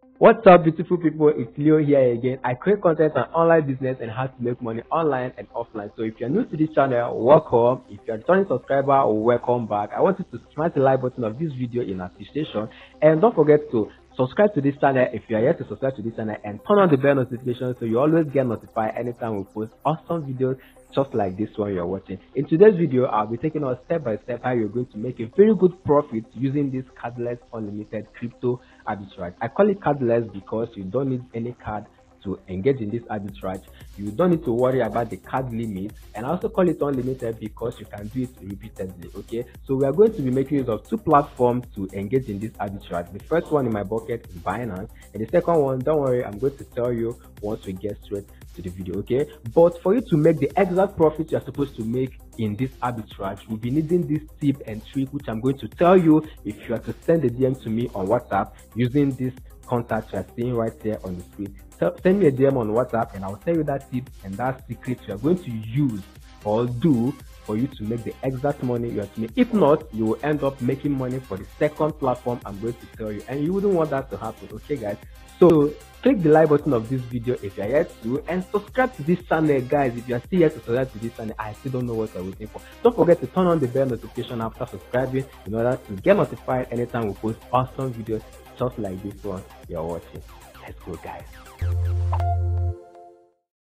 What's up, beautiful people? It's Leo here again. I create content on online business and how to make money online and offline. So if you're new to this channel, welcome. If you're a returning subscriber, welcome back. I want you to smash the like button of this video in appreciation, and don't forget to subscribe to this channel if you are yet to subscribe to this channel, and turn on the bell notification so you always get notified anytime we post awesome videos just like this one you're watching. In today's video, I'll be taking us step by step how you're going to make a very good profit using this cardless unlimited crypto arbitrage. I call it cardless because you don't need any card to engage in this arbitrage. You don't need to worry about the card limit, and I also call it unlimited because you can do it repeatedly. Okay, so we are going to be making use of two platforms to engage in this arbitrage. The first one in my bucket is Binance, and the second one, don't worry, I'm going to tell you once we get straight to the video. Okay, but for you to make the exact profit you're supposed to make in this arbitrage, we'll be needing this tip and trick, which I'm going to tell you if you are to send a DM to me on WhatsApp using this contact you are seeing right here on the screen. So send me a DM on WhatsApp and I'll tell you that tip and that secret you are going to use or do for you to make the exact money you are to make. If not, you will end up making money for the second platform I'm going to tell you, and you wouldn't want that to happen. Okay guys, so click the like button of this video if you are yet to, and subscribe to this channel guys. If you are still yet to subscribe to this channel, I still don't know what you're waiting for. Don't forget to turn on the bell notification after subscribing in order to get notified anytime we post awesome videos just like this one you're watching. Let's go guys.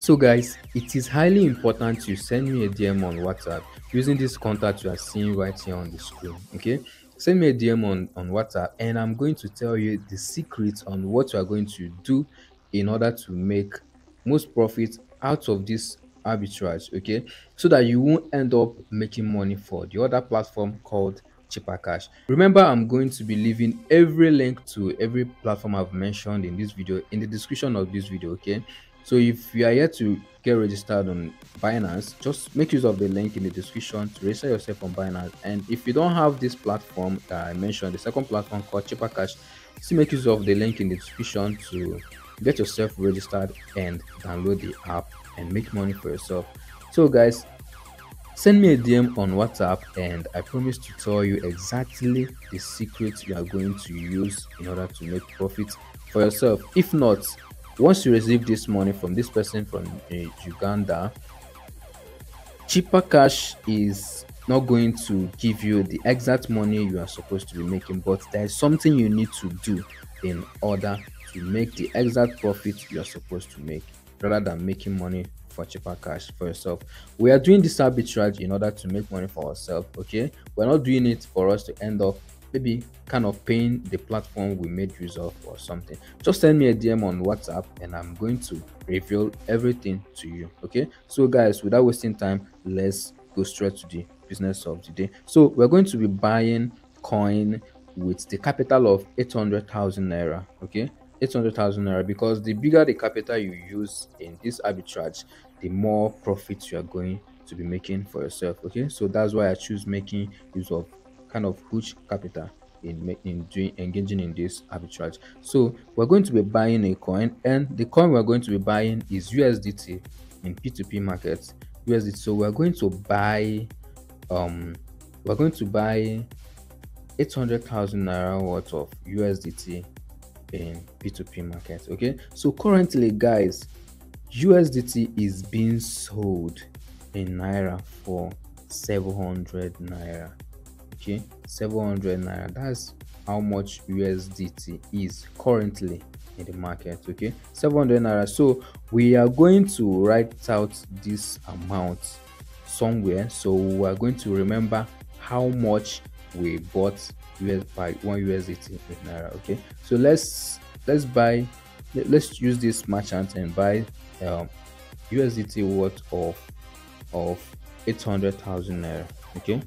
So guys, it is highly important you send me a DM on WhatsApp using this contact you are seeing right here on the screen. Okay, send me a DM on WhatsApp and I'm going to tell you the secrets on what you are going to do in order to make most profit out of this arbitrage. Okay, so that you won't end up making money for the other platform called Cheaper Cash. Remember, I'm going to be leaving every link to every platform I've mentioned in this video in the description of this video. Okay, so if you are yet to get registered on Binance, just make use of the link in the description to register yourself on Binance. And if you don't have this platform that I mentioned, the second platform called Cheaper Cash, still make use of the link in the description to get yourself registered and download the app and make money for yourself. So guys, send me a DM on WhatsApp and I promise to tell you exactly the secrets you are going to use in order to make profit for yourself. If not, once you receive this money from this person from Uganda, Cheaper Cash is not going to give you the exact money you are supposed to be making, but there is something you need to do in order to make the exact profit you are supposed to make, rather than making money for Cheaper Cash for yourself. We are doing this arbitrage in order to make money for ourselves. Okay, we're not doing it for us to end up maybe kind of paying the platform we made use of or something. Just send me a DM on WhatsApp and I'm going to reveal everything to you. Okay, so guys, without wasting time, let's go straight to the business of the day. So we're going to be buying coin with the capital of 800,000 naira. Okay, 800,000 naira, because the bigger the capital you use in this arbitrage, the more profits you are going to be making for yourself. Okay, so that's why I choose making use of kind of huge capital in engaging in this arbitrage. So we're going to be buying a coin, and the coin we're going to be buying is USDT in P2P markets. USDT. So we're going to buy 800,000 naira worth of USDT in P2P markets. Okay, so currently guys, USDT is being sold in naira for 700 naira. Okay, 700 naira, that's how much USDT is currently in the market. Okay, 700 naira. So we are going to write out this amount somewhere, so we are going to remember how much we bought by 1 USDT in naira. Okay, so let's use this merchant and buy USDT worth of 800,000 naira. Okay,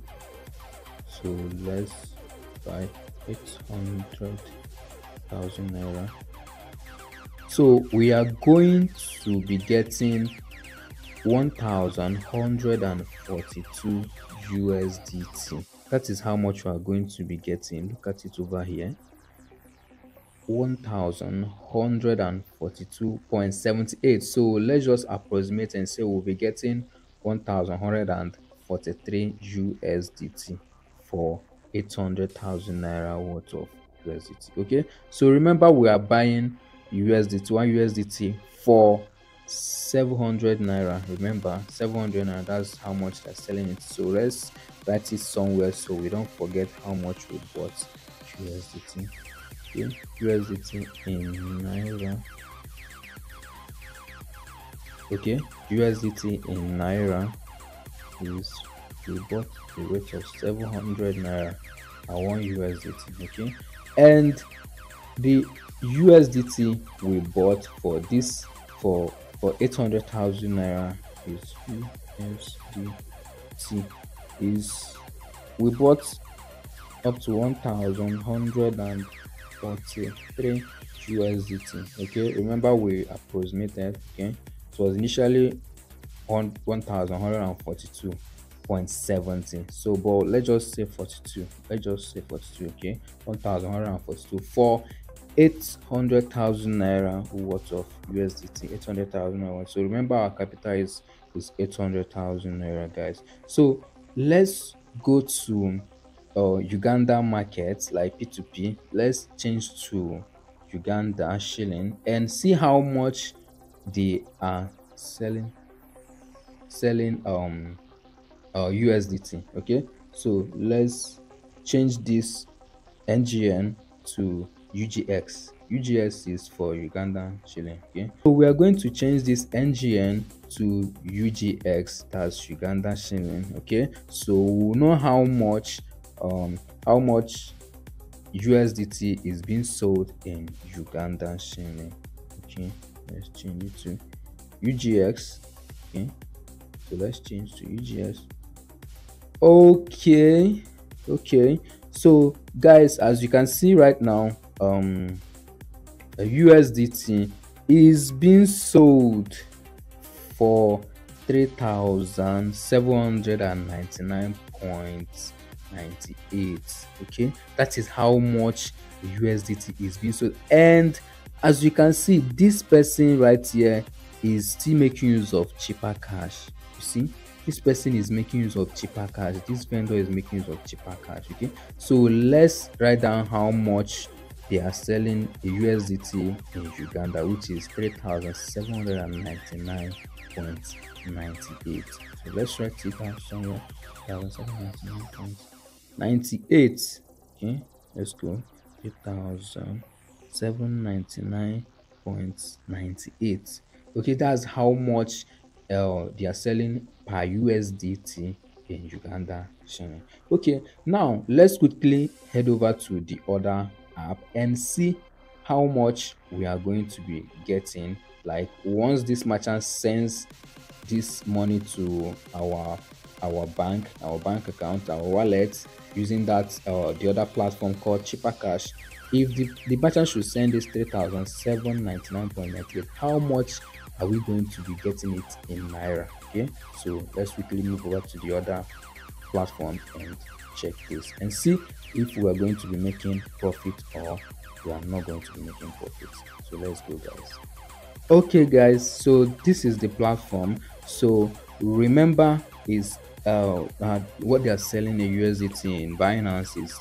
so let's buy 800,000 naira. So we are going to be getting 1,142 USDT. That is how much we are going to be getting. Look at it over here, 1,142.78. So let's just approximate and say we'll be getting 1,143 USDT for 800,000 naira worth of USDT. Okay, so remember we are buying USDT, 1 USDT for 700 naira. Remember, 700 naira, that's how much they're selling it. So let's write it somewhere so we don't forget how much we bought USDT. Okay, USDT in naira. Okay, USDT in naira is, we bought the rate of 700 naira at 1 USDT. Okay, and the USDT we bought for this for 800,000 naira is USDT is, we bought up to 1,143 USDT. Okay, remember we approximated. Okay, it was initially on 1,142.70. So but let's just say 42, okay, 1,142 for 800,000 naira worth of USDT. 800,000 naira. So remember our capital is 800,000 naira, guys. So let's go to Uganda markets like P2P. Let's change to Uganda shilling and see how much they are selling USDT. Okay, so let's change this NGN to UGX. UGX is for Ugandan shilling. Okay, so we are going to change this NGN to UGX, that's Uganda shilling. Okay, so we'll know how much USDT is being sold in Ugandan shilling. Okay, let's change it to UGX. Okay, so let's change to UGX. Okay, so guys, as you can see right now, a USDT is being sold for 3,799.98. okay, that is how much USDT is being sold. And as you can see, this person right here is still making use of cheaper cash. You see, this person is making use of cheaper cash. This vendor is making use of cheaper cash. Okay, so let's write down how much they are selling a USDT in Uganda, which is 3,799.98. so let's write it down somewhere. 3,799.98. okay, let's go. 3,799.98. okay, that's how much they are selling per USDT in Uganda shilling. Okay, now let's quickly head over to the other app and see how much we are going to be getting. Like once this merchant sends this money to our bank account, our wallet, using that the other platform called Cheaper Cash, if the merchant should send this 3,799.98, how much are we going to be getting it in naira? Okay, so let's quickly move over to the other platform and check this and see if we are going to be making profit or we are not going to be making profit. So let's go, guys. Okay, guys, so this is the platform. So remember is what they are selling a USDT in Binance is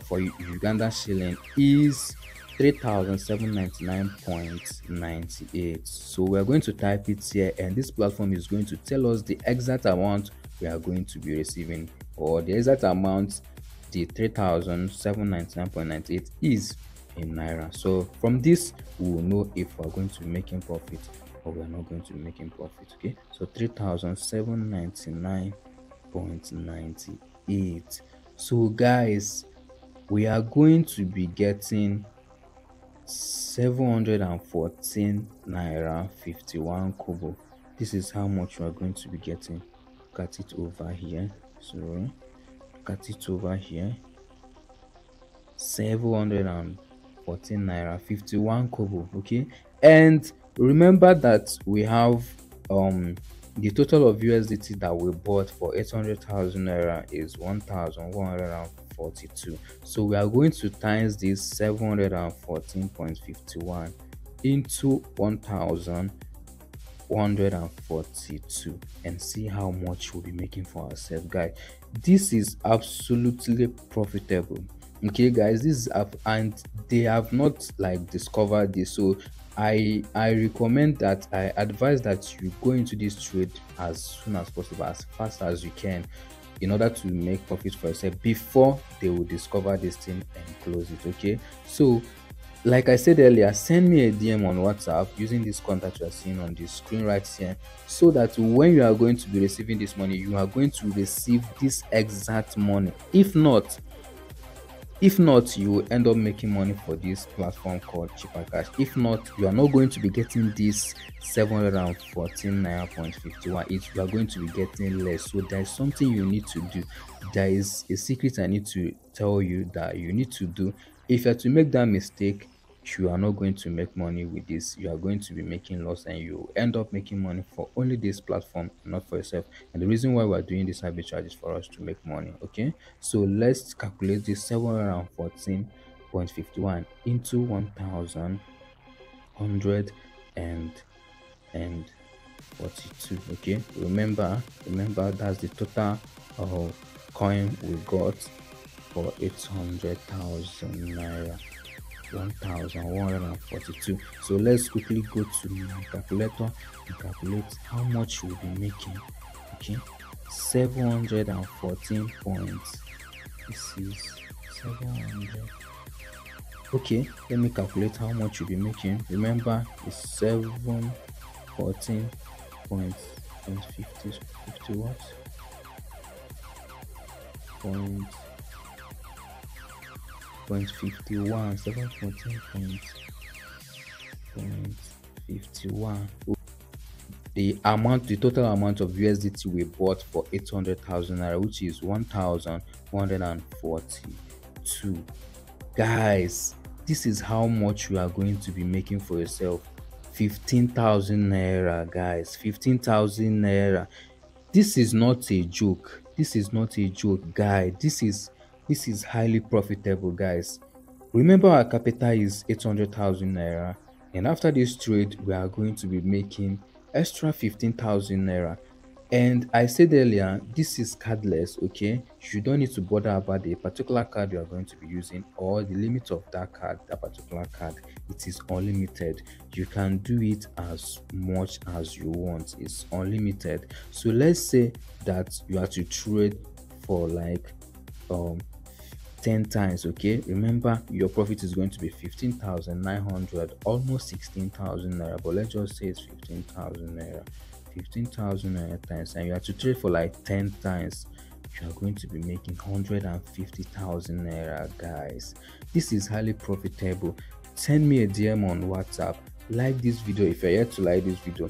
for Uganda shilling is 3,799.98. so we are going to type it here, and this platform is going to tell us the exact amount we are going to be receiving, or the exact amount the 3,799.98 is in naira. So from this we will know if we are going to be making profit or we are not going to be making profit. Okay, so 3,799.98. so guys, we are going to be getting 714 naira 51 kobo. This is how much we are going to be getting. Look at it over here. Sorry, look at it over here. 714 naira 51 kobo. Okay, and remember that we have the total of USDT that we bought for 800,000 naira is 1,142. so we are going to times this 714.51 into 1,142 and see how much we'll be making for ourselves, guys. This is absolutely profitable. Okay, guys, this is and they have not like discovered this. So I recommend that, I advise that you go into this trade as soon as possible, as fast as you can, in order to make profit for yourself before they will discover this thing and close it. Okay, so like I said earlier, send me a DM on WhatsApp using this contact you are seeing on the screen right here, so that when you are going to be receiving this money, you are going to receive this exact money. If not, you will end up making money for this platform called Cheaper Cash. If not, you are not going to be getting this 714 naira 51. You are going to be getting less. So there is something you need to do. There is a secret I need to tell you that you need to do. If you are to make that mistake, you are not going to make money with this. You are going to be making loss, and you end up making money for only this platform, not for yourself. And the reason why we're doing this arbitrage is for us to make money. Okay, so let's calculate this 714.51 into 1142. Okay, remember that's the total coin we got for 800,000 naira. 1142. So let's quickly go to my calculator and calculate how much we'll be making. Okay, 714 points. This is 700. Okay, let me calculate how much you'll be making. Remember, it's 714 points 50 what? Point 51, 714.51. The total amount of USDT we bought for 800,000 naira, which is 1,142. Guys, this is how much you are going to be making for yourself. 15,000 naira, guys. 15,000 naira. This is not a joke. This is not a joke, guys. This is highly profitable, guys. Remember, our capital is 800,000 naira, and after this trade we are going to be making extra 15,000 naira. And I said earlier, this is cardless. Okay, you don't need to bother about the particular card you are going to be using or the limit of that particular card. It is unlimited. You can do it as much as you want. It's unlimited. So let's say that you are to trade for like 10 times. Okay, remember your profit is going to be 15,900, almost 16,000 naira, but let's just say it's 15,000 naira. 15,000 naira times, and you have to trade for like 10 times, you are going to be making 150,000 naira, guys. This is highly profitable. Send me a DM on WhatsApp, like this video if you're yet to like this video,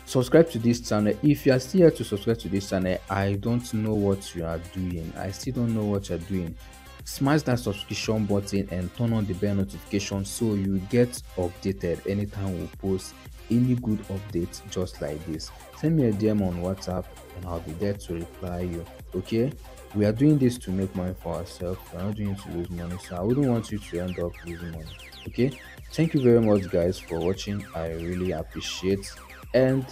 subscribe to this channel. If you are still here to subscribe to this channel, I don't know what you are doing. I still don't know what you're doing. Smash that subscription button and turn on the bell notification so you get updated anytime we post any good updates just like this. Send me a DM on WhatsApp and I'll be there to reply you. Okay, we are doing this to make money for ourselves. We're not doing it to lose money, so I wouldn't want you to end up losing money. Okay, thank you very much, guys, for watching. I really appreciate, and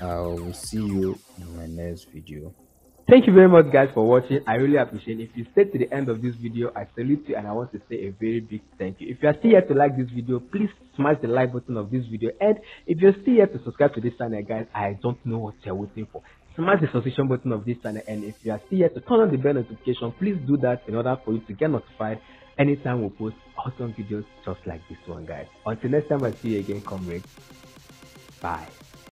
I will see you in my next video. Thank you very much, guys, for watching. I really appreciate it. If you stayed to the end of this video, I salute you, and I want to say a very big thank you. If you are still here to like this video, please smash the like button of this video. And if you're still here to subscribe to this channel, guys, I don't know what you're waiting for. Smash the subscription button of this channel, and if you are still here to turn on the bell notification, please do that in order for you to get notified anytime we post awesome videos just like this one, guys. Until next time, I see you again, comrades. Bye.